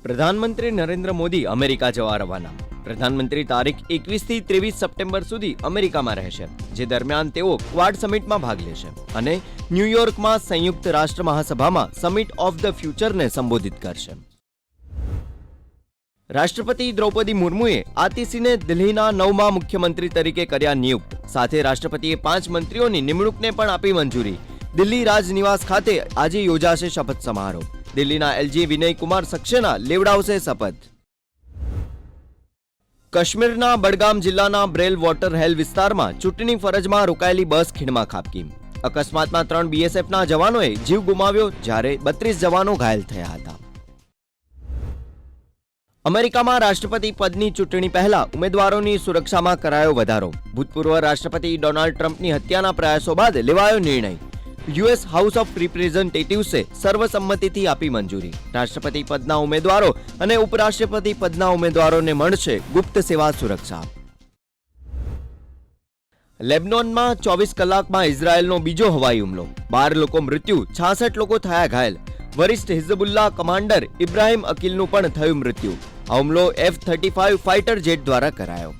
પ્રધાનમંત્રી નરેન્દ્ર મોદી અમેરિકા જવા રવાના. પ્રધાનમંત્રી તારીખ 21 થી 23 સપ્ટેમ્બર સુધી અમેરિકામાં રહેશે, જે દરમિયાન તેઓ ક્વાડ સમિટમાં ભાગ લેશે અને ન્યૂયોર્કમાં સંયુક્ત રાષ્ટ્ર મહાસભામાં સમિટ ઓફ ધ ફ્યુચરને સંબોધિત કરશે. રાષ્ટ્રપતિ દ્રૌપદી મુર્મુએ આતિશીને દિલ્હીના 9મા મુખ્યમંત્રી તરીકે કર્યા નિયુક્ત. સાથે રાષ્ટ્રપતિએ 5 મંત્રીઓની નિમણૂકને પણ આપી મંજૂરી. દિલ્હી રાજનિવાસ ખાતે આજે યોજાશે શપથ સમારોહ. દિલ્હીના એલજી વિનય કુમાર સક્સેના લેવડાવશે શપથ. કાશ્મીરના બડગામ જિલ્લાના બ્રેલ વોટર હેલ વિસ્તારમાં ચૂંટણી ફરજમાં રોકાયેલી બસ ખીણમાં ખાબકી. અકસ્માતમાં 3 બીએસએફના જવાનોએ જીવ ગુમાવ્યો, જ્યારે 32 જવાનો ઘાયલ થયા હતા. અમેરિકામાં રાષ્ટ્રપતિ પદની ચૂંટણી પહેલા ઉમેદવારોની સુરક્ષામાં કરાયો વધારો. ભૂતપૂર્વ રાષ્ટ્રપતિ ડોનાલ્ડ ટ્રમ્પની હત્યાના પ્રયાસો બાદ લેવાયો નિર્ણય. યુએસ હાઉસ ઓફ રિપ્રેઝન્ટેટિવ્સે સર્વસંમતિથી આપી મંજૂરી. રાષ્ટ્રપતિ પદના ઉમેદવારો અને ઉપરાષ્ટ્રપતિ પદના ઉમેદવારોને મળશે ગુપ્ત સેવા સુરક્ષા. લેબનોનમાં 24 કલાકમાં ઇઝરાયેલનો બીજો હવાઈ હુમલો. 12 લોકો મૃત્યુ, 66 લોકો થયા ઘાયલ. વરિષ્ઠ હિઝબુલ્લાહ કમાન્ડર ઇબ્રાહિમ અકીલનું પણ થયું મૃત્યુ. આ હુમલો F-35 ફાઇટર જેટ દ્વારા કરાયો.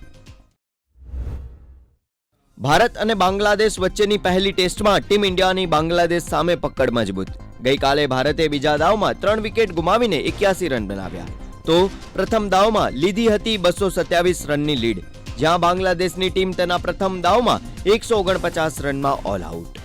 ભારત અને બાંગ્લાદેશ વચ્ચેની પહેલી ટેસ્ટમાં ટીમ ઇન્ડિયાની બાંગ્લાદેશ સામે પકડ મજબૂત. ગઈકાલે ભારતે બીજા દાવમાં 3 વિકેટ ગુમાવીને 81 રન બનાવ્યા, તો પ્રથમ દાવમાં લીધી હતી 227 રનની લીડ, જ્યાં બાંગ્લાદેશની ટીમ તેના પ્રથમ દાવમાં 149 રનમાં ઓલ આઉટ.